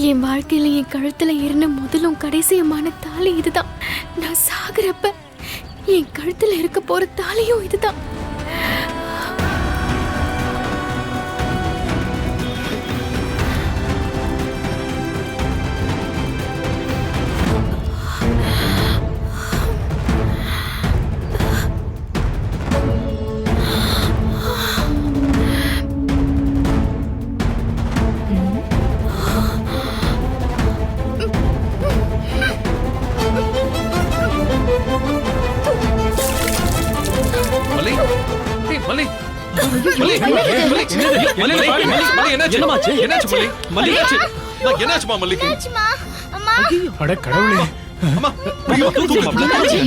என் வாழ்க்கையில என் கழுத்துல இருந்த முதலும் கடைசியமான தாலி இதுதான். நான் சாகுறப்ப என் கழுத்துல இருக்க போற தாலியும் இதுதான்.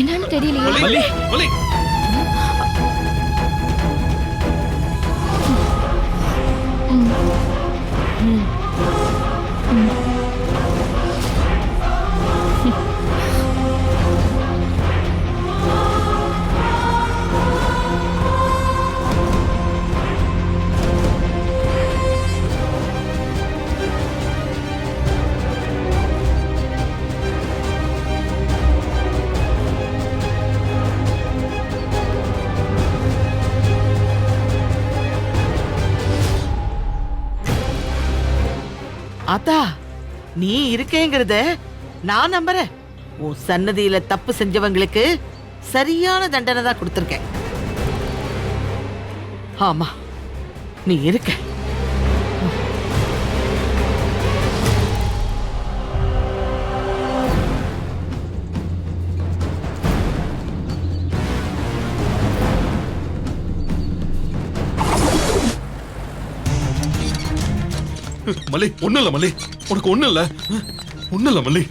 என்னன்னு தெரியலையே. ஆத்தா, நீ இருக்கேங்கிறத நான் நம்புறேன். உன் சன்னதியில தப்பு செஞ்சவங்களுக்கு சரியான தண்டனை தான் கொடுத்திருக்கேன். ஆமா, நீ இருக்க. மல்லி, ஒண்ணு இல்ல மல்லி, உனக்கு ஒண்ணு இல்ல, ஒண்ணு இல்ல மல்லி.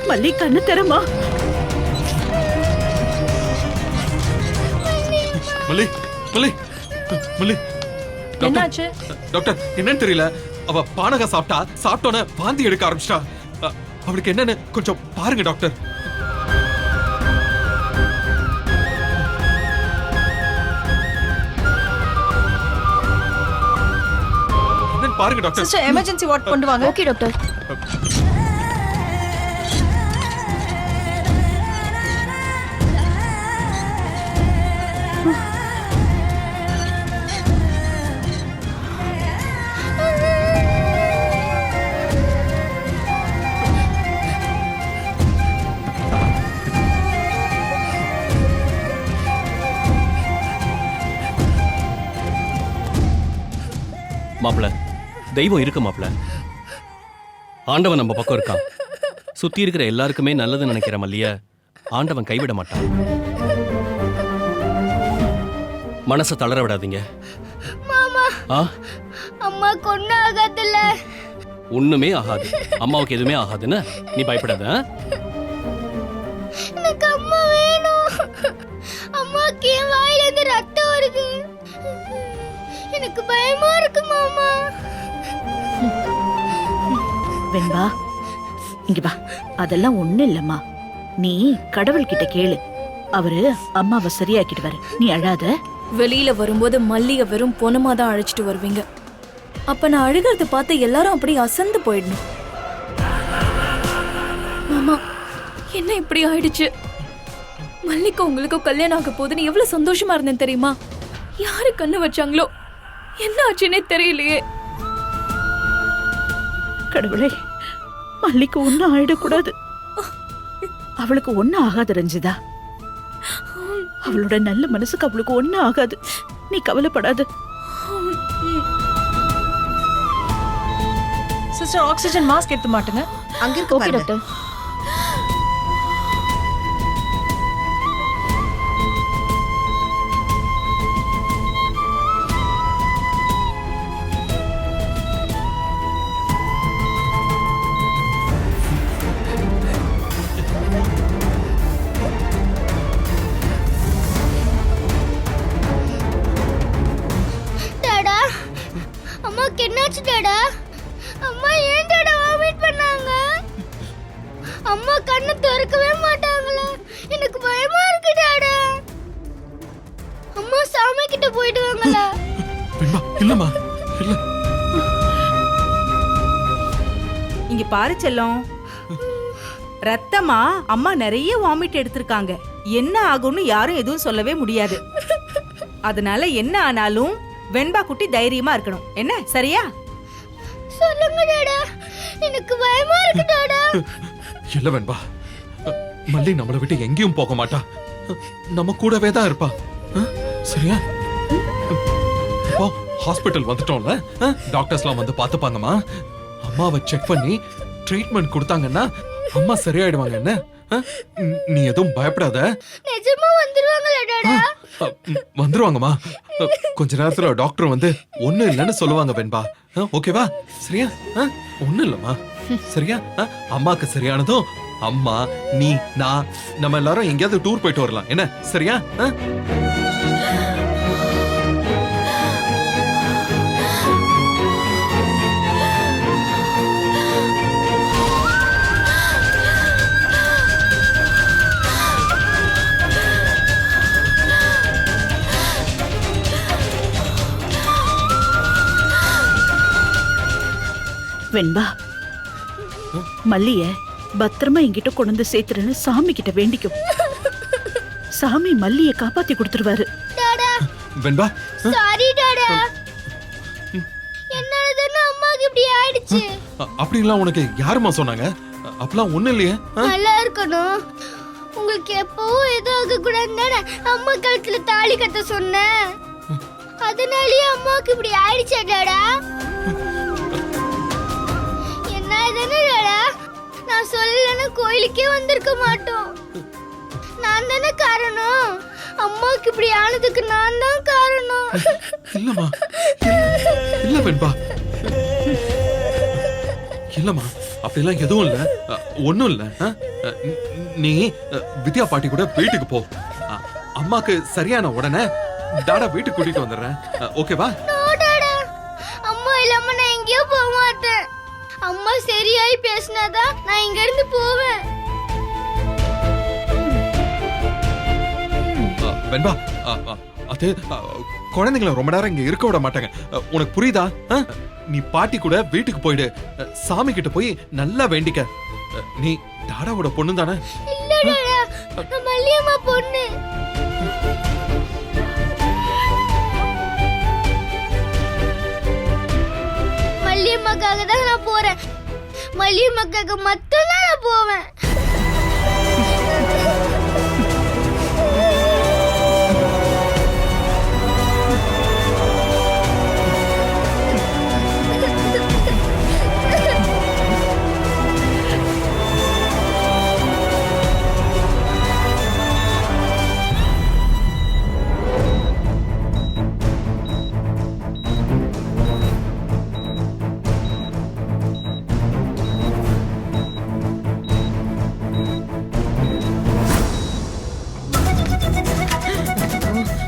மல்லி, கண்ணு தரமா? மல்லி, மல்லி, மல்லி. என்னாச்சு டாக்டர்? என்னன்னு தெரியல, அவ பானகம் சாப்பிட்டோன்னு வாந்தி எடுக்க ஆரம்பிச்சிட்டா. அவளுக்கு என்னன்னு கொஞ்சம் பாருங்க டாக்டர். பாருங்க டாக்டர். சிஸ்டர், எமர்ஜென்சி வார்ட் கொண்டு வாங்க. Okay doctor. மாப்பிள்ள, தெய்வம் இருக்கு மாப்பிள்ள. ஆண்டவன் நம்ம பக்கம் இருக்கான். சுத்தி இருக்கிற எல்லாருக்குமே நல்லது நினைக்கிற மல்லிய ஆண்டவன் கைவிட மாட்டான். மனசை தளர விடாதீங்க. அம்மா கொண்டு ஆகாதுல்ல? ஒண்ணுமே ஆகாது. அம்மாவுக்கு எதுவுமே ஆகாதுன்னு நீ பயப்படாத. எனக்கு அம்மா வேணும். அம்மாக்கு என் வாயில இருந்து ரத்தம் வருது. எனக்கு பயமா இருக்கு மாமா. வெண்பா, இங்க வா. அதெல்லாம் ஒண்ணு இல்லம்மா. நீ கடவுள்கிட்ட கேளு. அவரு அம்மாவை சரியாக்கிடுவாரு. நீ அழாத. வெளியில வரும்போது மல்லிகை வெறும் பொணமா தான் அழைச்சிட்டு வருவீங்க. அப்ப நான் அழுகிறத பார்த்து எல்லாரும் அப்படி அசந்து போயிடணும். மாமா, என்ன இப்படி ஆயிடுச்சு? மல்லிகை உங்களுக்கு கல்யாணம் ஆக போதுன்னு எவ்வளவு சந்தோஷமா இருந்தேன் தெரியுமா? யாரு கண்ணு வச்சாங்களோ, என்ன ஆச்சுன்னே தெரியலையே. கடவுளே, மல்லிக்கு ஒன்னும் ஆயிடக்கூடாது. அவளுக்கு ஒன்னும் ஆகாது ரஞ்சிதா. அவளோட நல்ல மனசுக்கு அவளுக்கு ஒன்னும் ஆகாது. நீ கவலைப்படாது. சிஸ்டர், ஆக்சிஜன் மாஸ்க் எடுத்து மாட்டுங்க. அங்க இருக்கு ஓகே பாருங்க. டாக்டர். அம்மா கண்ணை திறக்கவே மாட்டாங்களா? எனக்கு பயமா இருக்கு டாடா. அம்மா சாமி கிட்ட போயிடுவாங்களா? வெண்பா இல்லம்மா இல்ல. இங்க பாரு செல்லம், ரத்தமா அம்மா நிறைய வாமிட் எடுத்திருக்காங்க. என்ன ஆகும்னு யாரும் எதுவும் சொல்லவே முடியாது. அதனால என்ன ஆனாலும் வெண்பா குட்டி தைரியமா இருக்கணும். என்ன சரியா? சொல்லுங்க டாடா, எனக்கு பயமா இருக்கு டாடா. இல்ல வெண்பா, மல்லி நம்மளை விட்டு எங்கேயும் போக மாட்டா. நம்ம கூடவே தான் இருப்பா. சரியா? இப்போ ஹாஸ்பிட்டல் வந்துட்டோம்ல, டாக்டர்ஸ்லாம் வந்து பார்த்துப்பாங்கம்மா. அம்மாவை செக் பண்ணி ட்ரீட்மெண்ட் கொடுத்தாங்கன்னா அம்மா சரியாயிடுவாங்க. என்ன நீ எதுவும் பயப்படாத. நிஜமா வந்துருவாங்களா டாடா? வந்துருவாங்கம்மா. கொஞ்ச நேரத்துல டாக்டர் வந்து ஒண்ணும் இல்லைன்னு சொல்லுவாங்க வெண்பா. ஓகேவா? சரியா? ஒண்ணும் இல்லம்மா. சரியா? அம்மாக்கு சரியானதும் அம்மா, நீ, நான், நம்ம எல்லாரும் எங்கேயாவது டூர் போயிட்டு வரலாம். என்ன சரியா? வெண்பா, மல்லிய பத்திரமா என்கிட்ட கொண்டு வந்து சேர்த்துறேன்னு சாமி கிட்ட வேண்டிக்கும். சாமி மல்லிய காப்பாத்தி கொடுத்துருவாரு. டாடா வெண்பா, சாரி டாடா. என்னாலதானே அம்மாக்கு இப்படி ஆயிடுச்சு. அப்படிலாம் உனக்கு யாருமா சொன்னாங்க? அப்பெல்லாம் ஒண்ணும் இல்லையே. நல்லா இருக்கணும். உங்களுக்கு எப்பவும் எதுவும் ஆக கூடாதுன்னு அம்மா கழுத்துல தாலி கட்ட சொன்னேன். அதனாலயே அம்மாக்கு இப்படி ஆயிடுச்சா டாடா? என்ன டாடா, நான் சொல்லலன்னா கோயிலுக்கே வந்திருக்க மாட்டோம். நான் தானே காரணம். அம்மாக்கு இப்படி ஆனதுக்கு நான் தான் காரணம். இல்லம்மா, இல்ல வெண்பா, இல்லம்மா, அப்படிலாம் எதுவும் இல்ல. ஒண்ணும் இல்ல. நீ வித்யா பாட்டி கூட வீட்டுக்கு போ. அம்மாக்கு சரியான உடனே டாடா வீட்டுக்கு கூட்டிட்டு வந்துடுறேன். ஓகேவா? டாடா, அம்மா இல்லாம நான் எங்கேயோ போக மாட்டேன். அம்மா சரியாயி பேசினாதான் நான் இங்க இருந்து போவேன். வெண்பா, அது குழந்தைங்களை ரொம்ப நேரம் இங்க இருக்க விட மாட்டாங்க. உனக்கு புரியுதா? நீ பாட்டி கூட வீட்டுக்கு போயிடு. சாமி கிட்ட போய் நல்லா வேண்டிக்க. நீ டாடாவோட பொண்ணு தானே? இல்ல டாடா, நான் மல்லியம்மா பொண்ணு. மல்லியம்மாக்காக தான் நான் போறேன். மல்லியம்மாக்காக மட்டும் தான் நான் போவேன்.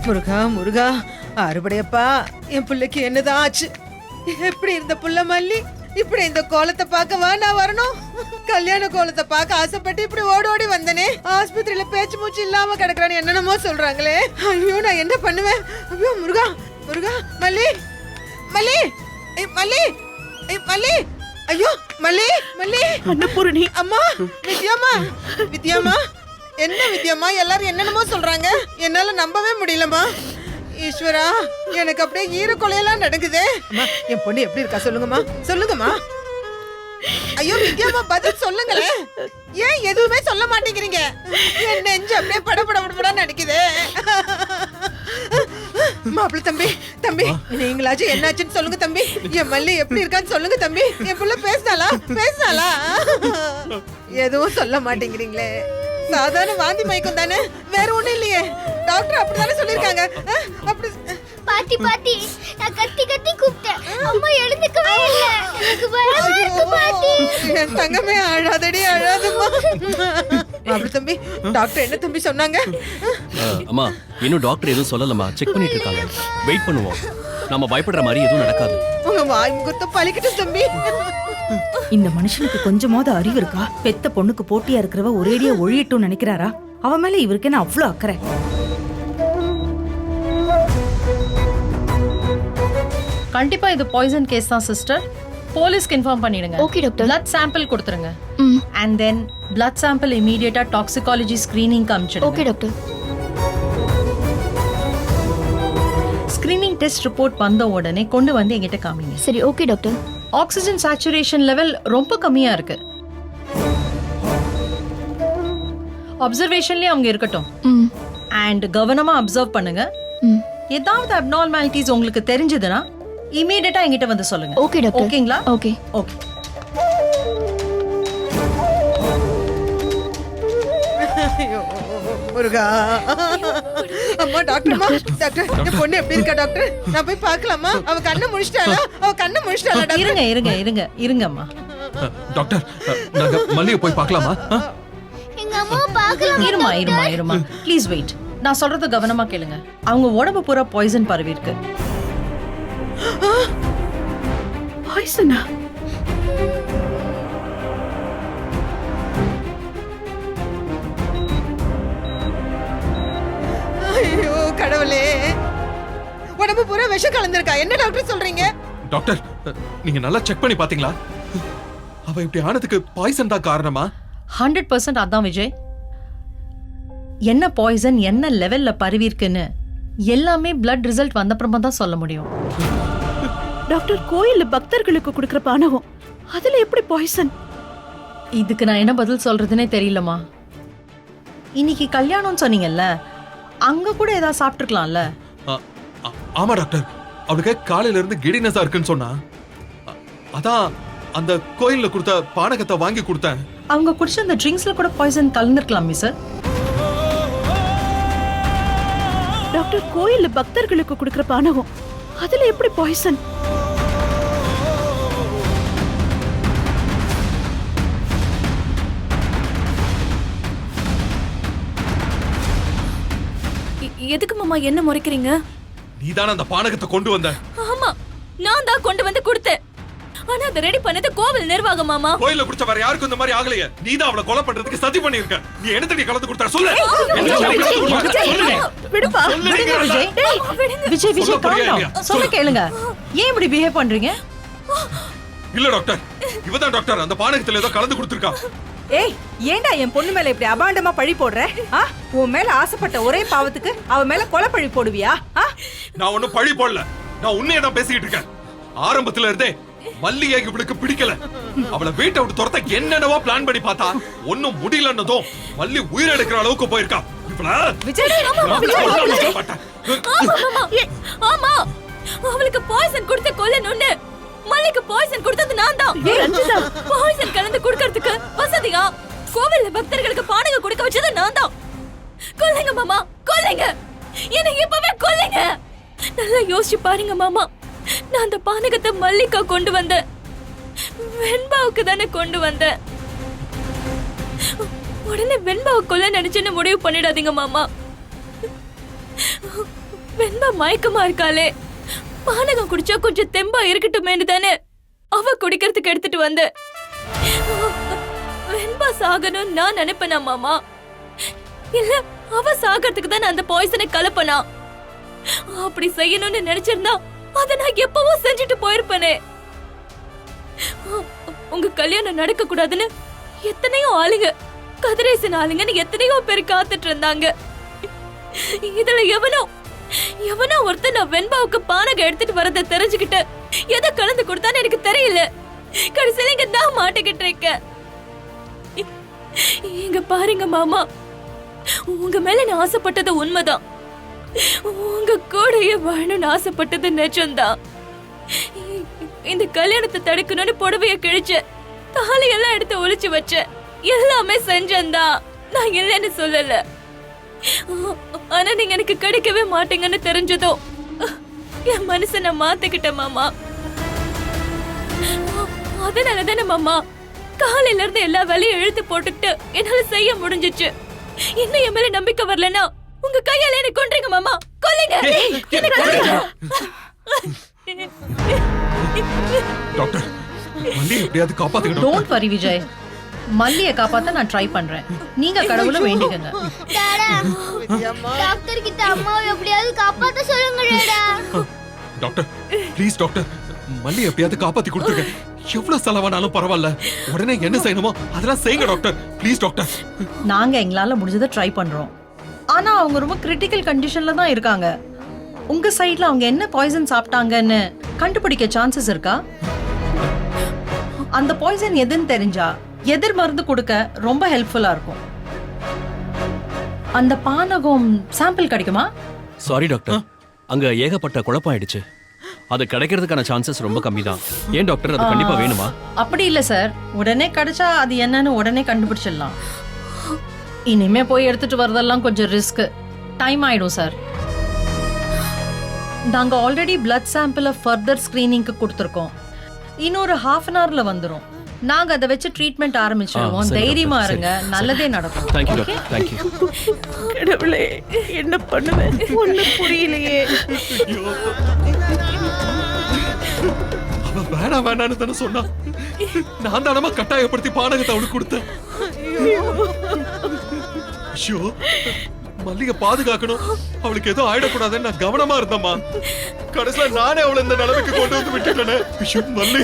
முருகா முருகா, அறுபடையப்பா, என் பிள்ளைக்கு என்னதான் ஆச்சு? எப்படி இருந்த புள்ள மல்லி இப்படி இந்த கோலத்தை பார்க்கவா நான் வரணும்? கல்யாண கோலத்தை பார்க்க ஆசைப்பட்டு இப்படி ஓடி ஓடி வந்தனே. ஆஸ்பத்திரியில பேச்சு மூச்சு இல்லாம கிடக்குறான்னு என்னென்னமோ சொல்றாங்களே. ஐயோ, நான் என்ன பண்ணுவேன்? ஐயோ முருகா முருகா, மல்லி மல்லி மல்லி மல்லி, ஐயோ மல்லி மல்லி, அன்னபூரணி, அம்மா, வித்யாமா வித்யாமா, என்ன வித்யாமா, எல்லாரும் என்னென்னமோ சொல்றாங்க. என்னால நம்பவே முடியலம்மா. ஈஸ்வரா, எனக்கு அப்படியே ஈரக்கொலையெல்லாம் நடக்குதே. அம்மா, என் பொண்ணு எப்படி இருக்கா சொல்லுங்கம்மா, சொல்லுங்கம்மா. ஐயோ வித்யாமா, பதில் சொல்லுங்களேன். ஏன் எதுவுமே சொல்ல மாட்டேங்கிறீங்க? என் நெஞ்சு அப்படியே படபடபடபடா நடிக்குதே. மாப்பிள்ள தம்பி, தம்பி, நீங்களாச்சும் என்னாச்சுன்னு சொல்லுங்க தம்பி. என் மல்லி எப்படி இருக்கான்னு சொல்லுங்க தம்பி. என் புள்ள பேசினாலா? எதுவும் சொல்ல மாட்டேங்கிறீங்களே. சாதாரண வாந்தி மயக்கம் தானே, வேற ஒண்ணும் இல்லையே. டாக்டர் அப்படிதானே சொல்லிருக்காங்க. அப்படி பாட்டி பாட்டி, நான் கத்தி கத்தி கூப்பிட்டேன். அம்மா எழுந்துக்கவே இல்ல. எனக்கு பயமா இருக்கு பாட்டி. என் தங்கமே, அழாதடி, அழாதம்மா. மாப்பிள்ள தம்பி, டாக்டர் என்ன தம்பி சொன்னாங்க? அம்மா, இன்னும் டாக்டர் எதுவும் சொல்லலம்மா. செக் பண்ணிட்டு இருக்காங்க. வெயிட் பண்ணுவோம். நம்ம பயப்படுற மாதிரி எதுவும் நடக்காது. உங்க வாய் முகத்தை பழிக்கட்டும் தம்பி. இந்த மனுஷனுக்கு கொஞ்சமாவது அறிவு இருக்கா? பெத்த பொண்ணுக்கு போட்டியா இருக்கிறவ ஒரேடியா ஒழியட்டும் நினைக்கிறாரா? அவ மேல இவருக்கு என்ன அவ்வளவு அக்கறை? கண்டிப்பா இது பாய்சன் கேஸ் தான் சிஸ்டர். போலீஸ்க்கு இன்ஃபார்ம் பண்ணிடுங்க. Okay doctor. பிளட் சாம்பிள் கொடுத்துருங்க. Hmm and then blood sample இமீடியட்டா டாக்ஸிகாலஜி ஸ்கிரீனிங்க்கு ஓகே அனுப்பிச்சிடுங்க. டாக்டர். ஸ்கிரீனிங் டெஸ்ட் ரிப்போர்ட் வந்த உடனே கொண்டு வந்து எங்கிட்ட காமிங்க. சரி okay doctor. Oxygen saturation level ரொம்ப கம்மியா இருக்கு. அப்சர்வேஷன்லயே அவங்க இருக்கட்டும். ம் அண்ட் கவனமா அப்சர்வ் பண்ணுங்க. ம் ஏதாவது அப்நார்மாலிட்டிஸ் உங்களுக்கு தெரிஞ்சதுன்னா இமீடியட்டா எங்கிட்ட வந்து சொல்லுங்க. Okay doctor. ஓகேங்களா? ஓகே. ஓகே. ஐயோ, முருகா. அம்மா டாக்டர்மா, டாக்டர் என் பொண்ணு எப்படி இருக்கா டாக்டர்? நான் போய் பார்க்கலாமா? அவ கண்ணை முழிச்சிட்டாளா? டாக்டர்? இருங்கம்மா. டாக்டர், நாங்க மல்லியை போய் பார்க்கலாமா? எங்க அம்மா பார்க்கலாம். இருமா ப்ளீஸ் வெயிட். நான் சொல்றது கவனமா கேளுங்க. அவங்க உடம்பு பூரா பாய்சன் பரவி இருக்கு. பாய்சனா? ஐயோ கடவுளே, உடம்பு பூரா விஷம் கலந்திருக்கா. என்ன டாக்டர் சொல்றீங்க? டாக்டர், நீங்க நல்லா செக் பண்ணி பாத்தீங்களா? அவ இப்படி ஆனதுக்கு பாய்சன் தான் காரணமா? 100% அதான் விஜய். என்ன பாய்சன் என்ன லெவல்ல பரவி இருக்குன்னு எல்லாமே பிளட் ரிசல்ட் வந்தப்புறமா தான் சொல்ல முடியும். டாக்டர், கோயில்ல பக்தர்களுக்கு கொடுக்கிற பானகம், அதுல எப்படி பாய்சன்? இதுக்கு நான் என்ன பதில் சொல்றதுனே தெரியலமா. இன்னைக்கு கல்யாணம் சொன்னீங்கல்ல, அங்க கூட ஏதாவது சாப்பிட்டுருக்கலாம்ல. ஆமா டாக்டர், அவளுக்கு காலையில இருந்து கிடினஸா இருக்குன்னு சொன்னா. அதான் அந்த கோயில்ல கொடுத்த பானகத்தை வாங்கி கொடுத்தேன். அவங்க குடிச்ச அந்த ட்ரிங்க்ஸ்ல கூட பாய்சன் கலந்துருக்கலாமே சார். டாக்டர், கோயில்ல பக்தர்களுக்கு கொடுக்கிற பானகம், அதுல எப்படி பாய்சன்? எதுக்கு மாமா என்ன முறைக்கிறீங்க? நீதான அந்த பானகத்தை கொண்டு வந்த? ஆமா, நான் தான் கொண்டு வந்து கொடுத்தேன். ஆனா அதை ரெடி பண்ணது கோவில் நிர்வாகம் மாமா. கோயில்ல குடிச்ச வேற யாருக்கும் இந்த மாதிரி ஆகலையே. நீதான் அவளை கொலை பண்றதுக்கு சதி பண்ணிருக்க. நீ என்னத்தடி கலந்து கொடுத்தா சொல்லு. விடுப்பா. Vijay Vijay calm down. சொல்ல கேளுங்க. ஏன் இப்படி பிஹேவ் பண்றீங்க? இல்ல டாக்டர், இவதான் டாக்டர் அந்த பானகத்துல ஏதோ கலந்து கொடுத்திருக்கா. ஏய், ஏண்டா என் பொண்ணு மேல இப்படி அபாண்டமா பழி போடுற? உன் மேல ஆசைப்பட்ட ஒரே பாவத்துக்கு அவ மேல கொலை பழி போடுவியா? நான் ஒண்ணும் பழி போடல, நான் உண்மையை தான் பேசிக்கிட்டு இருக்கேன். ஆரம்பத்துல இருந்தே மல்லியை இவளுக்கு பிடிக்கல. அவளை வீட்டை விட்டு துரத்த என்னென்னவோ பிளான் பண்ணி பார்த்தா ஒன்னும் முடியலன்னதும் மல்லி உயிரெடுக்கிற அளவுக்கு போயிருக்கா. ஆமா, அவளுக்கு பாய்சன் கொடுத்து கொல்லணும்னு மல்லிக்கு பாய்சன் கொடுத்தது நான் தான். பாய்சன் கலந்து குடுக்கிறதுக்கு வசதியா கோவில்ல பக்தர்களுக்கு பானகம் கொடுக்க வச்சது நான் தான். கொல்லுங்க மாமா, கொல்லுங்க, என்னை இப்பவே கொல்லுங்க. நல்லா யோசிச்சு பாருங்க மாமா. நான் அந்த பானகத்தை மல்லிகா கொண்டு வந்தேன், வெண்பாவுக்கு தானே கொண்டு வந்தேன். உடனே வெண்பாவை கொல்ல நினைச்சுன்னு முடிவு பண்ணிடாதீங்க மாமா. வெண்பா மயக்கமா இருக்காளே, பானகம் குடிச்சா கொஞ்சம் தெம்பா இருக்கட்டுமேனு தானே அவ குடிக்கிறதுக்கு எடுத்துட்டு வந்த. வெண்பா சாகணும் நான் நினைப்பேனா மாமா? இல்ல அவ சாகிறதுக்கு தான் அந்த பாய்சனை கலப்பனா? அப்படி செய்யணும்னு நினைச்சிருந்தா அத நான் எப்பவோ செஞ்சுட்டு போயிருப்பேனே. உங்க கல்யாணம் நடக்க கூடாதுன்னு எத்தனையோ ஆளுங்க, கதிரேசன் ஆளுங்கன்னு எத்தனையோ பேர் காத்துட்டு இருந்தாங்க. இதுல எவனோ ஒருத்தன் நான் வெண்பாவுக்கு பானகம் எடுத்துட்டு வரத தெரிஞ்சுக்கிட்டு எதை கலந்து கொடுத்தான்னு எனக்கு தெரியல. கடைசியில இங்க நான் மாட்டிக்கிட்டு இருக்கேன். இங்க பாருங்க மாமா, உங்க மேல நான் ஆசைப்பட்டது உண்மைதான். உங்க கூடயே வாழணும்னு ஆசைப்பட்டது நிஜம்தான். இந்த கல்யாணத்தை தடுக்கணும்னு புடவைய கிழிச்ச, தாலியெல்லாம் எடுத்து ஒளிச்சு வச்ச, எல்லாமே செஞ்சந்தான். நான் இல்லைன்னு சொல்லல. ஆனா நீங்க எனக்கு கிடைக்கவே மாட்டீங்கன்னு தெரிஞ்சதோ என் மனசை நான் மாத்திக்கிட்டேன் மாமா. அதனால தானே மாமா காலையில இருந்து எல்லா வேலையும் இழுத்து போட்டுக்கிட்டு என்னால செய்ய முடிஞ்சிச்சு. இன்னும் என் மேல நம்பிக்கை வரலன்னா உங்க கையால என்ன கொன்றீங்க மாமா, கொல்லுங்க. டாக்டர், மல்லி எப்படியாவது காப்பாத்துக்கணும் டோன்ட் வரி விஜய், மல்லியை காப்பாத்த நான் ட்ரை பண்றேன். நீங்க கடவுளை வேண்டிக்கங்க. டாடா டாக்டர் கிட்ட அம்மாவை எப்படியாவது காப்பாத்த சொல்லுங்க டாடா. டாக்டர் ப்ளீஸ் டாக்டர், மல்லி எப்படியாவது காப்பாத்தி கொடுத்துருங்க. எவ்வளவு செலவானாலும் பரவாயில்ல, உடனே என்ன செய்யணுமோ அதெல்லாம் செய்யுங்க டாக்டர், ப்ளீஸ் டாக்டர். நாங்க எங்களால முடிஞ்சதை ட்ரை பண்றோம். ஆனா அவங்க ரொம்ப கிரிட்டிக்கல் கண்டிஷன்ல தான் இருக்காங்க. உங்க சைடுல அவங்க என்ன பாய்சன் சாப்பிட்டாங்கன்னு கண்டுபிடிக்க சான்சஸ் இருக்கா? அந்த பாய்சன் எதுன்னு தெரிஞ்சா எதிர் மருந்து கொடுக்க ரொம்ப ஹெல்ப்ஃபுல்லா இருக்கும். அந்த பானகம் சாம்பிள் கிடைக்குமா? சாரி டாக்டர், அங்க ஏகப்பட்ட குழப்பம் ஆயிடுச்சு. அது கிடைக்கிறதுக்கான சான்சஸ் ரொம்ப கம்மி தான். ஏன் டாக்டர், அது கண்டிப்பா வேணுமா? அப்படி இல்ல சார், உடனே கிடைச்சா அது என்னன்னு உடனே கண்டுபிடிச்சிடலாம். இனிமே போய் எடுத்துட்டு வரதெல்லாம் கொஞ்சம் ரிஸ்க், டைம் ஆயிடும் சார். நாங்க ஆல்ரெடி பிளட் சாம்பிள ஃபர்தர் ஸ்கிரீனிங்க்கு கொடுத்துருக்கோம். இன்னொரு ½ அன் ஹவர்ல வந்துரும். நாங்க அதை வச்சு ட்ரீட்மெண்ட் ஆரம்பிச்சிடுவோம். சரி, தைரியமா டாக்டர், இருங்க, நல்லதே நடக்கும். Thank you doctor, thank you. கடவுளே, என்ன பண்ணுவேன் ஒண்ணும் புரியலையே. அவ வேணாம் வேணான்னு தானே சொன்னா. நான் தானமா கட்டாயப்படுத்தி பானகத்தை அவளுக்கு கொடுத்தேன். ஐயோ, மல்லிகை பாதுகாக்கணும், அவளுக்கு எதுவும் ஆயிடக்கூடாதுன்னு நான் கவனமா இருந்தேம்மா. கடைசியில நானே அவளை இந்த நிலைமைக்கு கொண்டு வந்து விட்டுட்டேனே. ஐயோ மல்லி.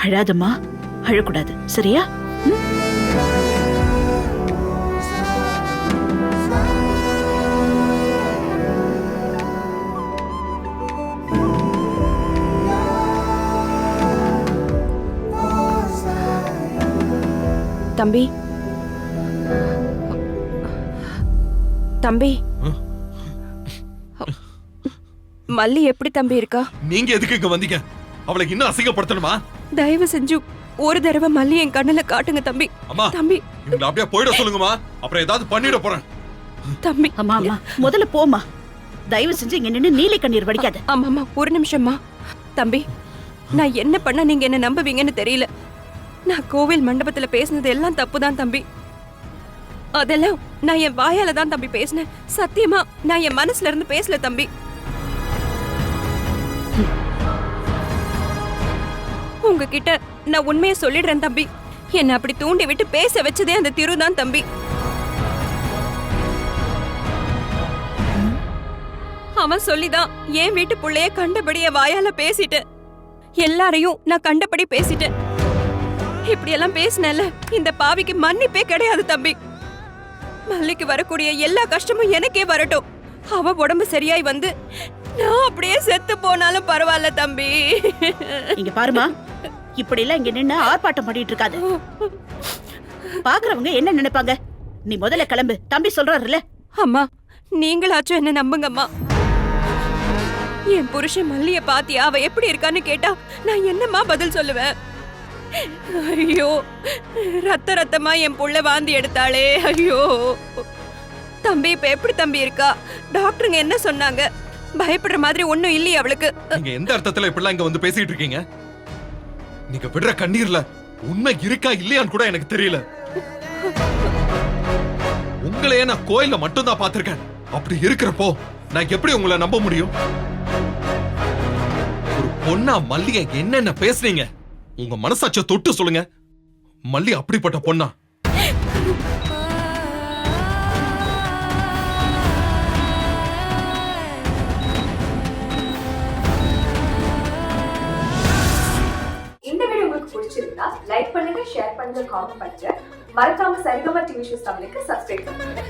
அழாதம்மா, அழக்கூடாது, சரியா? தம்பி, தம்பி, மல்லி எப்படி தம்பி இருக்கா? நீங்க எதுக்கு இங்க வந்தீங்க? அவளை இன்னும் அசிங்கப்படுத்தணுமா? தயவு செஞ்சு ஒரு தடவை மல்லி என் கண்ணுல காட்டுங்க தம்பி. அம்மா, தம்பி, இவங்களை அப்படியே போயிட சொல்லுங்கம்மா, அப்புறம் ஏதாவது பண்ணிட போறேன். தம்பி. அம்மா அம்மா, முதல்ல போமா. தயவு செஞ்சு இங்க நின்னு நீலி கண்ணீர் வடிக்காத. ஆமாம்மா, ஒரு நிமிஷம்மா. தம்பி, நான் என்ன பண்ணா நீங்க என்ன நம்புவீங்கன்னு தெரியல. நான் கோவில் மண்டபத்துல பேசினது எல்லாம் தப்புதான் தம்பி. அதெல்லாம் நான் என் வாயால தான் தம்பி பேசினேன். சத்தியமா நான் என் மனசுல இருந்து பேசல தம்பி. உங்ககிட்ட நான் உண்மையை சொல்லிடுறேன் தம்பி. என்ன அப்படி தூண்டி விட்டு பேச வச்சதே அந்த திருதான் தம்பி. அவன் சொல்லிதான் என் வீட்டு புள்ளைய கண்டபடிய வாயால பேசிட்டேன். எல்லாரையும் நான் கண்டபடி பேசிட்டேன். இப்படி எல்லாம் பேசினேன்ல, இந்த பாவிக்கு மன்னிப்பே கிடையாது தம்பி. மல்லிக்கு வரக்கூடிய எல்லா கஷ்டமும் எனக்கே வரட்டும். அவ உடம்பு சரியாய் வந்து நான் அப்படியே செத்து போனாலும் பரவாயில்ல தம்பி. இங்க பாருமா, இப்படி எல்லாம் இங்க நின்னு ஆர்ப்பாட்டம் பண்ணிட்டு இருக்காது. பாக்குறவங்க என்ன நினைப்பாங்க? நீ முதல்ல கிளம்பு, தம்பி சொல்றாருல்ல. அம்மா, நீங்களாச்சும் என்ன நம்புங்கம்மா. என் புருஷன் மல்லிய பாத்தியா, அவ எப்படி இருக்கான்னு கேட்டா நான் என்னம்மா பதில் சொல்லுவேன்? ஐயோ, ரத்த ரத்தமா என் புள்ள வாந்தி எடுத்தாளே. ஐயோ தம்பி, இப்ப எப்படி தம்பி இருக்கா? டாக்டருங்க என்ன சொன்னாங்க? பயப்படுற மாதிரி ஒண்ணும் இல்லையே அவளுக்கு. நீங்க எந்த அர்த்தத்துல இப்படிலாம் இங்க வந்து பேசிட்டு இருக்கீங்க? நீங்க விடுற கண்ணீர்ல உண்மை இருக்கா இல்லையான்னு கூட எனக்கு தெரியல. உங்களையே நான் கோயில்ல மட்டும் தான் பாத்திருக்கேன். அப்படி இருக்கிறப்போ நான் எப்படி உங்களை நம்ப முடியும்? ஒரு பொண்ணா மல்லிய என்னென்ன பேசுறீங்க? உங்க மனசாட்சிய தொட்டு சொல்லுங்க. மல்லி அப்படிப்பட்ட பொண்ணா? இந்த வீடியோ உங்களுக்கு பிடிச்சிருந்தா லைக் பண்ணுங்க, ஷேர் பண்ணுங்க, காமெண்ட் பண்ணுங்க. மறக்காம சரிகமா டிவி ஷோஸ் தமிழுக்கு சப்ஸ்கிரைப் பண்ணுங்க.